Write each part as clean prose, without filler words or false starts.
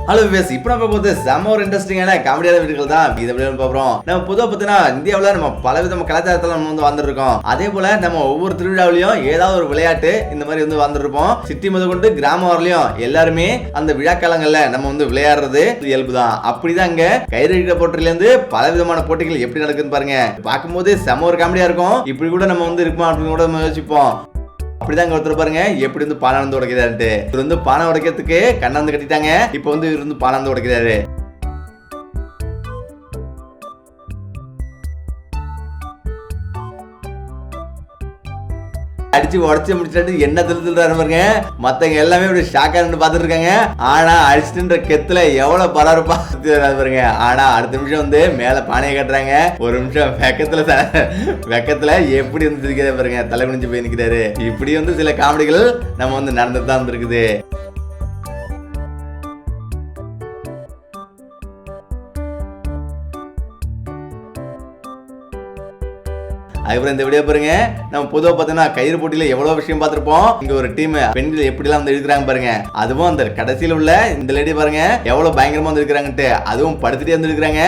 Hello base இப்போ நம்ம பார்த்து செம்ம ஒரு இன்ட்ரெஸ்டிங்கான காமெடியான வீடுகள் தான் இது எப்படி பார்க்குறோம். நம்ம பொதுவாக பார்த்தீங்கன்னா இந்தியாவில் நம்ம பலவித கலாச்சாரத்தில் நம்ம வந்து வந்துருக்கோம். அதே போல நம்ம ஒவ்வொரு திருவிழாவிலையும் ஏதாவது ஒரு விளையாட்டு இந்த மாதிரி வந்து வந்துருப்போம். சிட்டி முதல் கொண்டு கிராமம் வரலையும் எல்லாருமே அந்த விழாக்காலங்கள்ல நம்ம வந்து விளையாடுறது இயல்பு தான். அப்படிதான் இங்க கயிறு இழுக்கிற போட்டியில இருந்து பலவிதமான போட்டிகள் எப்படி நடக்குதுன்னு பாருங்க. பார்க்கும்போது செம்ம ஒரு காமெடியா இருக்கும். இப்படி கூட நம்ம வந்து இருக்குமா அப்படின்னு கூட நம்ம யோசிப்போம். அப்படிதான் ஒருத்தர் பாருங்க எப்படி வந்து பானை வந்து உடைக்கிறாரு. இவர் வந்து பானை உடைக்கிறதுக்கு கண்ணை வந்து கட்டிட்டாங்க. இப்ப வந்து இவர் வந்து பானை வந்து உடைக்கிறாரு. அடிச்சு உடச்சு முடிச்சுட்டு என்ன திருத்துறாரு பாருங்க. மத்தவங்க எல்லாமே இப்படி ஷாக்கா இருந்து பாத்துட்டு இருக்காங்க. ஆனா அடிச்சுன்ற கெத்துல எவ்வளவு பரபரப்பா பாருங்க. ஆனா அடுத்த நிமிஷம் வந்து மேல பானையை கட்டுறாங்க. ஒரு நிமிஷம் வெக்கத்துல எப்படி வந்து சிரிக்கிறாரு பாருங்க. தலை குனிஞ்சு போய் நிக்கிறாரு. இப்படி வந்து சில காமெடிகள் நம்ம வந்து நடந்துட்டு தான் இருக்குது. அதுக்கப்புறம் இந்த வீடியோ பாருங்க. நம்ம பொதுவாக பார்த்தோம்னா கயிறு போட்டியில எவ்வளவு விஷயம் பார்த்திருப்போம். இங்க ஒரு டீம் பெண்கள் எப்படிலாம் வந்து இருக்கிறாங்க பாருங்க. அதுவும் அந்த கடைசியில் உள்ள இந்த லேடி பாருங்க எவ்வளவு பயங்கரமா வந்து இருக்கிறாங்கட்டு. அதுவும் படுத்துட்டே வந்து இருக்கிறாங்க.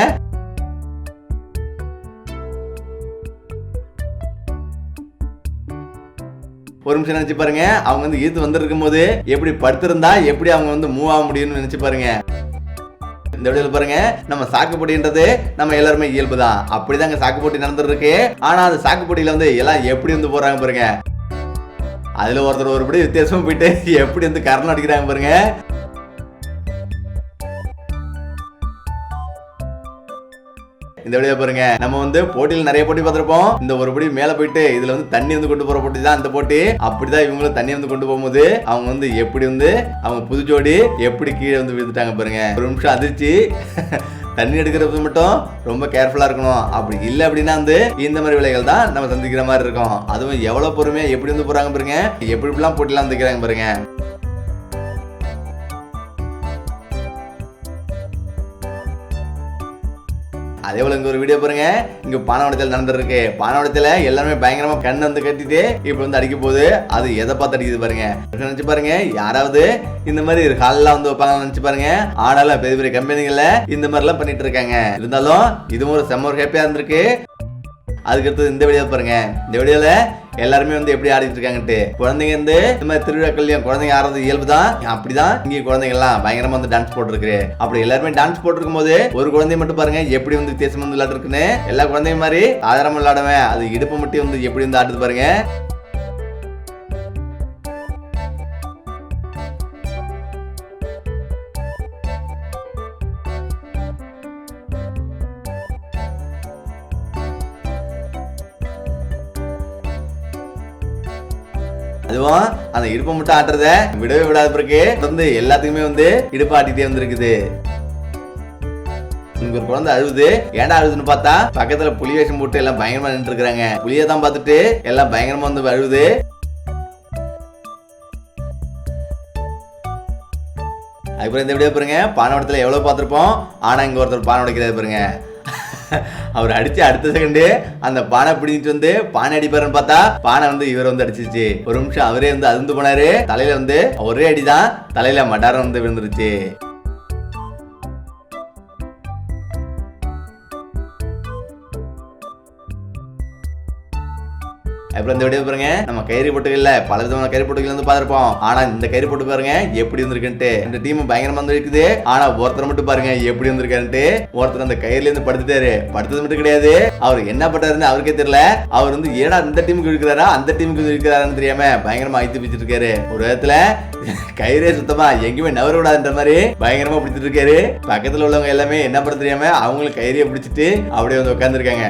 ஒரு நிமிஷம் நினைச்சு பாருங்க. அவங்க வந்து ஈத்து வந்து இருக்கும் போது எப்படி படுத்திருந்தா எப்படி அவங்க வந்து மூவ் ஆக முடியும்னு நினைச்சு பாருங்க. இந்த வீடியோல பாருங்க நம்ம சாக்கு போட்டின்றது நம்ம எல்லாருமே இயல்பு தான். அப்படிதாங்க சாக்கு போட்டி நடந்துட்டு இருக்கு. ஆனா அந்த சாக்கு போட்டியில வந்து எல்லாம் எப்படி வந்து போறாங்க பாருங்க. அதுல ஒருத்தர் ஒருபடி வித்தியாசமா போயிட்டு எப்படி வந்து கரணம் அடிக்கிறாங்க பாருங்க. இந்த வீடியோ பாருங்க. நம்ம வந்து போட்டியில் நிறைய போட்டி பார்த்திருப்போம். இந்த ஒரு படி மேல போயிட்டு இதுல வந்து தண்ணி வந்து கொண்டு போற போட்டி தான் இந்த போட்டி. அப்படிதான் இவங்களும் தண்ணி வந்து கொண்டு போகும்போது அவங்க வந்து எப்படி வந்து அவங்க புது ஜோடி எப்படி கீழே வந்து விழுந்துட்டாங்க பாருங்க. ஒரு நிமிஷம் அதிர்ச்சி. தண்ணி எடுக்கிறது மட்டும் ரொம்ப கேர்ஃபுல்லா இருக்கணும். அப்படி இல்லை அப்படின்னா வந்து இந்த மாதிரி விலைகள் தான் நம்ம சந்திக்கிற மாதிரி இருக்கும். அதுவும் எவ்வளவு பொறுமையா எப்படி வந்து போறாங்க பாருங்க. எப்படி எப்படிலாம் போட்டிலாம் வந்துக்கிறாங்க பாருங்க. அதே போல இங்க ஒரு வீடியோ பாருங்க. இங்க பானை உடைத்தல் நடந்துருக்கு. பானை உடைத்தல எல்லாருமே பயங்கரமா கண்ணு வந்து கட்டிட்டு இப்ப வந்து அடிக்க போகுது. அது எதை பார்த்து அடிக்குது பாருங்க. நினைச்சு பாருங்க. யாராவது இந்த மாதிரி ஹால்லாம் வந்து வைப்பாங்க நினைச்சு பாருங்க. ஆனாலும் பெரிய பெரிய கம்பெனிகள்ல இந்த மாதிரி எல்லாம் பண்ணிட்டு இருக்காங்க. இருந்தாலும் இதுவும் ஒரு செம்ம ஒரு ஹாப்பியா இருந்திருக்கு. அதுக்கடுத்து இந்த வீடியோ பாருங்க. இந்த வீடியோல எல்லாருமே வந்து எப்படி ஆடிட்டு இருக்காங்கட்டு. குழந்தைங்க வந்து இந்த மாதிரி திருவிழாக்கள்லயும் குழந்தைங்க ஆடுறது இயல்பு தான். அப்படிதான் இங்க குழந்தைங்க எல்லாம் பயங்கரமா வந்து டான்ஸ் போட்டுருக்கு. அப்படி எல்லாருமே டான்ஸ் போட்டுருக்கும் போது ஒரு குழந்தைய மட்டும் பாருங்க எப்படி வந்து வித்தியாசம் வந்து விளையாட்டு இருக்குன்னு. எல்லா குழந்தைங்க மாதிரி ஆதாரமா விளையாடுவேன். அது இடுப்பு மட்டும் வந்து எப்படி வந்து ஆடுது பாருங்க. அதுவும் அந்த இடுப்பை மட்டும் ஆட்டுறத விடவே விடாத பிறகு வந்து எல்லாத்துக்குமே வந்து இடுப்பு ஆட்டிட்டே வந்துருக்குது. ஒரு குழந்தை அழுது. ஏன்டா அழுதுன்னு பார்த்தா பக்கத்துல புலி வேஷம் போட்டு எல்லாம் பயங்கரமா நின்று இருக்காங்க. புலியை தான் பார்த்துட்டு எல்லாம் பயங்கரமா வந்து அழுது. அதுக்கப்புறம் இந்த வீடியோ பாருங்க. பானை உடைத்தல எவ்வளவு பார்த்திருப்போம். ஆனா இங்க ஒருத்தர் பானை உடைக்கிறாரு பாருங்க. அவர் அடிச்சு அடுத்த செகண்ட் அந்த பானை பிடிச்சிட்டு வந்து பானை அடிப்பாருன்னு பார்த்தா பானை வந்து இவர் வந்து அடிச்சிருச்சு. ஒரு நிமிஷம் அவரே வந்து அதிர்ந்து போனாரு. தலையில வந்து ஒரே அடிதான் தலையில மடாரம் வந்து விழுந்துருச்சு. அப்புறம் இந்த வீடியோ பாருங்க. நம்ம கயிறு போட்டுகள்ல பல விதமான கயிறு போட்டுகள் வந்து பார்த்திருப்போம். ஆனா இந்த கயிறு போட்டு பாருங்க எப்படி வந்திருக்குன்ட்டு. இந்த டீம் பயங்கரமா வந்து இருக்குது. ஆனா ஒருத்தர் மட்டும் பாருங்க எப்படி வந்திருக்காருன்ட்டு. ஒருத்தர் அந்த கயிறுல இருந்து படுத்துட்டாரு. படுத்தது மட்டும் கிடையாது, அவர் என்ன பண்றாருன்னு அவருக்கே தெரியல. அவர் வந்து ஏன்னா இந்த டீமுக்கு இருக்கிறாரா அந்த டீமுக்கு இருக்கிறாரான்னு தெரியாம பயங்கரமா அழித்து பிடிச்சிட்டு இருக்காரு. ஒரு இடத்துல கயிறே சுத்தமா எங்கேயுமே நவர விடாதுன்ற மாதிரி பயங்கரமா பிடிச்சிட்டு இருக்காரு. பக்கத்துல உள்ளவங்க எல்லாமே என்ன பண்ண தெரியாம அவங்களும் கயிறைய பிடிச்சிட்டு அப்படியே வந்து உட்காந்துருக்காங்க.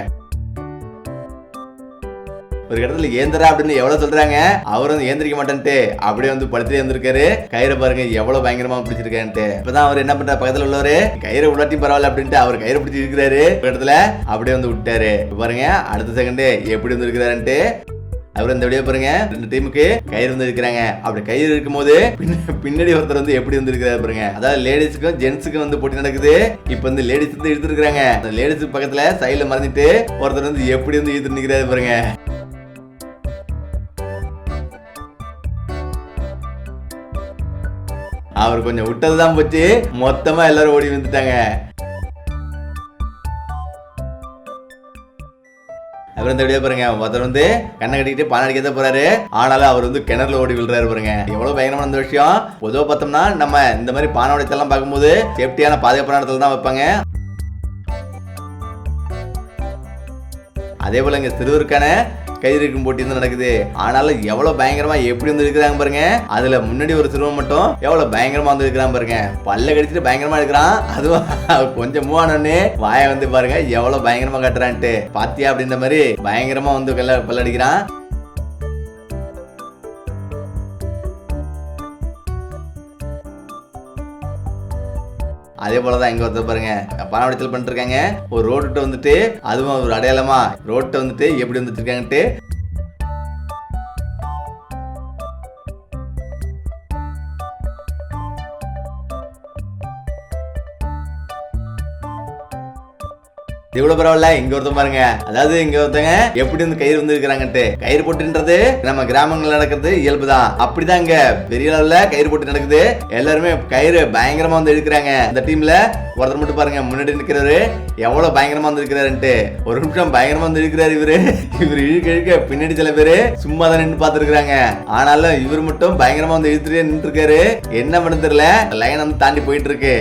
ஒரு இடத்துல ஏந்திரா அப்படின்னு எவ்வளவு சொல்றாங்க. அவர் வந்து ஏந்திரிக்க மாட்டேன்ட்டு அப்படியே வந்து படுத்துட்டே இருந்திருக்காரு. கயிறை பாருங்க எவ்வளவு பயங்கரமா பிடிச்சிருக்கான்ட்டு. இப்பதான் அவர் என்ன பண்ற பக்கத்துல உள்ளவரு கயிறை உள்ளாட்டி பரவாயில்ல அப்படின்ட்டு அவர் கயிறை பிடிச்சி இருக்கிறாரு. ஒரு இடத்துல அப்படியே வந்து விட்டாரு. பாருங்க அடுத்த செகண்ட் எப்படி வந்து இருக்கிறாருன்ட்டு. அப்புறம் இந்த வீடியோ பாருங்க. ரெண்டு டீமுக்கு கயிறு வந்து இருக்கிறாங்க. அப்படி கயிறு இருக்கும் போது பின்னாடி ஒருத்தர் வந்து எப்படி வந்து இருக்கிறாரு பாருங்க. அதாவது லேடிஸுக்கும் ஜென்ஸுக்கும் வந்து போட்டி நடக்குது. இப்ப வந்து லேடிஸ் வந்து இழுத்து இருக்காங்க. அந்த லேடிஸ் பக்கத்துல சைடுல மறைஞ்சிட்டு ஒருத்தர் வந்து எப்படி வந்து இழுத்து நிக்கிறாரு பாருங்க. அவர் கொஞ்சம் விட்டதுதான் போச்சு, மொத்தமா எல்லாரும் ஓடி வந்துட்டாங்க. அப்புறம் இந்த வீடியோ பாருங்க, ஒருத்தர் வந்து கண்ணை கட்டிக்கிட்டு பானை அடிக்க போறாரு. ஆனாலும் அவர் வந்து கிணறுல ஓடி விழுறாரு பாருங்க. எவ்வளவு பயங்கரமான அந்த விஷயம். பொதுவா பார்த்தோம்னா நம்ம இந்த மாதிரி பானை உடைத்தெல்லாம் பார்க்கும்போது சேஃப்டியான பாதுகாப்பான இடத்துல தான் வைப்பாங்க. அதே போல இங்க சிறுவருக்கான கயிறு இருக்கும் போட்டி வந்து நடக்குது. ஆனாலும் எவ்வளவு பயங்கரமா எப்படி வந்து இருக்கிறாங்க பாருங்க. அதுல முன்னாடி ஒரு சிறுவன் மட்டும் எவ்வளவு பயங்கரமா வந்து இருக்கிறான் பாருங்க. பல்ல கடிச்சிட்டு பயங்கரமா இருக்கிறான். அதுவும் கொஞ்சம் மூவ் ஆனோடனே வாயை வந்து பாருங்க எவ்வளவு பயங்கரமா கட்டுறான்ட்டு. பாத்தியா அப்படின்ற மாதிரி பயங்கரமா வந்து பல்ல அடிக்கிறான். அதே போலதான் இங்க ஒருத்தர் பாருங்க பானவடத்தில் பண்ணிட்டு இருக்காங்க. ஒரு ரோட்டு வந்துட்டு அதுவும் ஒரு அடையாளமா ரோட்டை வந்துட்டு எப்படி வந்துட்டு இருக்காங்கட்டு இவ்வளவு பரவாயில்ல. இங்க ஒருத்தன் பாருங்க, அதாவது இங்க ஒருத்தங்க எப்படி வந்து கயிறு வந்து இருக்கிறாங்கட்டு. கயிறு போட்டுன்றது நம்ம கிராமங்கள்ல நடக்கிறது இயல்புதான். அப்படிதான் இங்க பெரிய அளவுல கயிறு போட்டு நடக்குது. எல்லாருமே கயிறு பயங்கரமா வந்து இழுக்கிறாங்க. இந்த டீம்ல ஒருத்தர் மட்டும் பாருங்க முன்னாடி நிற்கிறவரு எவ்வளவு பயங்கரமா வந்து இருக்கிறாருன்ட்டு. ஒரு நிமிஷம் பயங்கரமா வந்து இழுக்கிறாரு இவரு இழுக்க இழுக்க பின்னாடி சில பேரு சும்மா தான் நின்று பாத்துருக்காங்க. ஆனாலும் இவர் மட்டும் பயங்கரமா வந்து இழுத்துட்டே நின்று இருக்காரு. என்ன பண்ண தெரியல, லைன் வந்து தாண்டி போயிட்டு இருக்கு.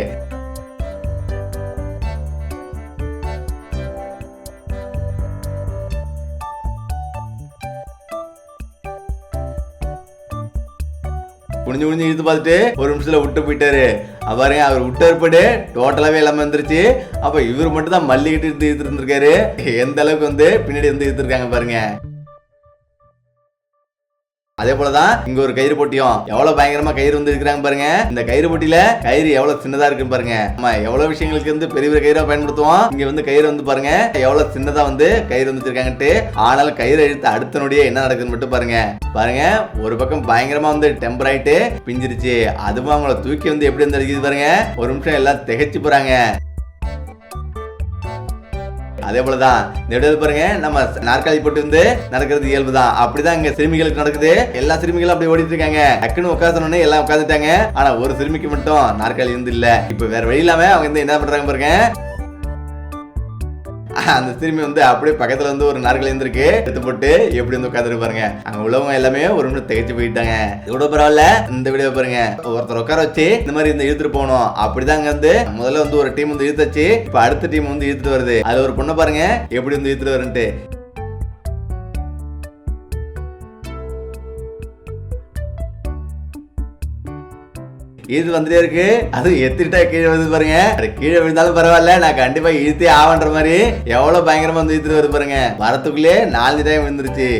குனிஞ்சு குனிஞ்சு இழுத்து பார்த்துட்டு ஒரு நிமிஷத்துல விட்டு போயிட்டாரு. பாருங்க அவர் விட்டாருப்பட்டு டோட்டலாவே எல்லாமே வந்துருச்சு. அப்ப இவர் மட்டும் தான் மல்லிகிட்டு இழுத்து இருந்திருக்காரு. எந்த அளவுக்கு வந்து பின்னாடி வந்து இழுத்துருக்காங்க பாருங்க. அதே போலதான் இங்க ஒரு கயிறு போட்டியும் எவ்வளவு பயங்கரமா கயிறு வந்து இருக்கிறாங்க பாருங்க. இந்த கயிறு போட்டியில கயிறு எவ்வளவு சின்னதா இருக்குன்னு பாருங்க. நம்ம எவ்வளவு விஷயங்களுக்கு வந்து பெரிய பெரிய கயிறா பயன்படுத்துவோம். இங்க வந்து கயிறு வந்து பாருங்க எவ்வளவு சின்னதா வந்து கயிறு வந்து இருக்காங்கட்டு. ஆனாலும் கயிறு இழுத்து அடுத்த நொடியே என்ன நடக்குதுன்னு மட்டும் பாருங்க. பாருங்க ஒரு பக்கம் பயங்கரமா வந்து டெம்பர் ஆயிட்டு பிஞ்சிருச்சு. அதுவும் அவங்கள தூக்கி வந்து எப்படி வந்து அடிக்குது பாருங்க. ஒரு நிமிஷம் எல்லாம் திகைச்சு போறாங்க. அதே போலதான் இந்த வீடியோ பாருங்க, நம்ம நாற்காலி போட்டு வந்து நடக்கிறது இயல்புதான். அப்படிதான் இங்க சிறுமிகளுக்கு நடக்குது. எல்லா சிறுமிகளும் அப்படி ஓடிட்டு இருக்காங்க. டக்குன்னு உட்காந்தோடனே எல்லாம் உட்காந்துட்டாங்க. ஆனா ஒரு சிறுமிக்கு மட்டும் நாற்காலி வந்து இல்ல. இப்ப வேற வழி இல்லாம அவங்க வந்து என்ன பண்றாங்க பாருங்க, அந்த சிறுமி வந்து அப்படியே பக்கத்துல வந்து ஒரு நாற்காலி இருந்திருக்கு எடுத்து போட்டு எப்படி வந்து உட்காந்துட்டு பாருங்க. அங்க உள்ளவங்க எல்லாமே ஒரு நிமிஷம் திகைச்சு போயிட்டாங்க. இவ்வளவு பரவாயில்ல. இந்த வீடியோ பாருங்க, ஒருத்தர் உட்கார வச்சு இந்த மாதிரி இந்த இழுத்துட்டு போகணும். அப்படிதான் அங்க வந்து முதல்ல வந்து ஒரு டீம் வந்து இழுத்துச்சு. இப்ப அடுத்த டீம் வந்து இழுத்துட்டு வருது. அது ஒரு பொண்ணை பாருங்க எப்படி வந்து இழுத்துட்டு வருன்ட்டு. இது வந்துட்டே இருக்கு. அது எத்திட்டா கீழே வந்து பாருங்க. கீழே விழுந்தாலும் பரவாயில்ல, நான் கண்டிப்பா இழுத்தே ஆவன்ற மாதிரி எவ்வளவு பயங்கரமா வந்து இழுத்துட்டு வருது பாருங்க. வரத்துக்குள்ளே 4 டைம் விழுந்துருச்சு.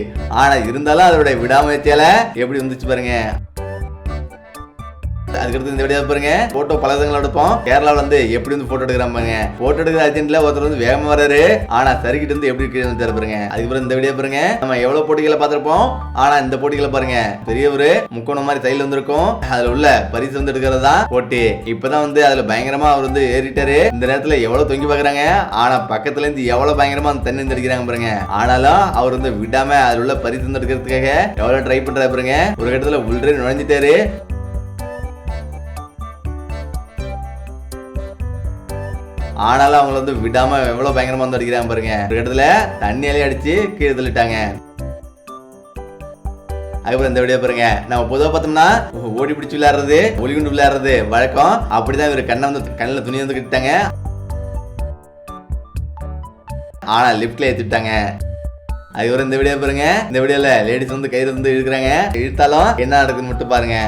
ஆனா இருந்தாலும் அதோட விடாமுயற்சியால எப்படி வந்துச்சு பாருங்க. அதுக்கடுத்து இந்த வீடியோ பாருங்க, போட்டோ பலதங்களை எடுப்போம். கேரளாவில் வந்து எப்படி வந்து போட்டோ எடுக்கிறாங்க. போட்டோ எடுக்கிற அர்ஜென்ட்ல ஒருத்தர் வந்து வேகமா வராரு. ஆனா சரிக்கிட்டு வந்து எப்படி கீழே வந்து பாருங்க. அதுக்கப்புறம் இந்த வீடியோ பாருங்க, நம்ம எவ்வளவு போட்டிகளை பார்த்திருப்போம். ஆனா இந்த போட்டிகளை பாருங்க பெரியவரு முக்கோணம் மாதிரி தைல வந்திருக்கும். அதுல உள்ள பரிசு வந்து எடுக்கிறது தான் போட்டி. இப்பதான் வந்து அதுல பயங்கரமா அவர் வந்து ஏறிட்டாரு. இந்த நேரத்துல எவ்வளவு தொங்கி பாக்குறாங்க. ஆனா பக்கத்துல இருந்து எவ்வளவு பயங்கரமா தண்ணி வந்து அடிக்கிறாங்க பாருங்க. ஆனாலும் அவர் வந்து விடாம அதுல உள்ள பரிசு வந்து எடுக்கிறதுக்காக எவ்வளவு ட்ரை பண்றாரு பாருங்க. ஒரு கட்டத்துல உள்ளே நுழைஞ்சிட்டாரு. ஆனாலும் அவங்கள வந்து விடாம எவ்வளவு பயங்கரமா வந்து அடிக்கிறாங்க பாருங்க. ஒரு இடத்துல தண்ணியாலே அடிச்சு கீழே தள்ளிட்டாங்க. அதுக்கப்புறம் இந்த வீடியோ பாருங்க, நம்ம பொதுவாக பார்த்தோம்னா ஓடி பிடிச்சி விளையாடுறது ஒளிகுண்டு விளையாடுறது வழக்கம். அப்படிதான் இவர் கண்ணில் துணி வந்து கட்டிட்டாங்க. ஆனா லிப்ட்ல ஏத்திட்டாங்க. அதுக்கப்புறம் இந்த வீடியோ பாருங்க, இந்த வீடியோல லேடிஸ் வந்து கயிறு வந்து இழுக்கிறாங்க. இழுத்தாலும் என்ன நடக்குதுன்னு மட்டும் பாருங்க.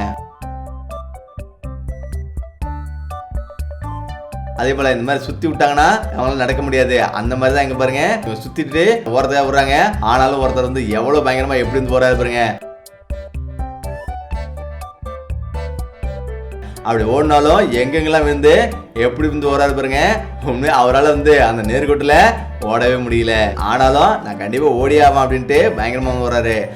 அதே போல இந்த மாதிரி சுத்தி விட்டாங்கன்னா அவங்களால நடக்க முடியாது. அந்த மாதிரி தான் இங்க பாருங்க சுத்திட்டு ஓரத்தையா விடுறாங்க. ஆனாலும் ஒருத்தர் வந்து எவ்வளவு பயங்கரமா எப்படி வந்து போறாரு பாருங்க. அப்படி ஓடினாலும் எங்கெங்கெல்லாம் வந்து எப்படி வந்து ஓடாரு பாருங்க. அவரால் வந்து அந்த நேர்கோட்டுல ஓடவே முடியல. ஆனாலும் நான் கண்டிப்பா ஓடியாவேன் அப்படின்ட்டு பயங்கரமா ஓடுறாரு.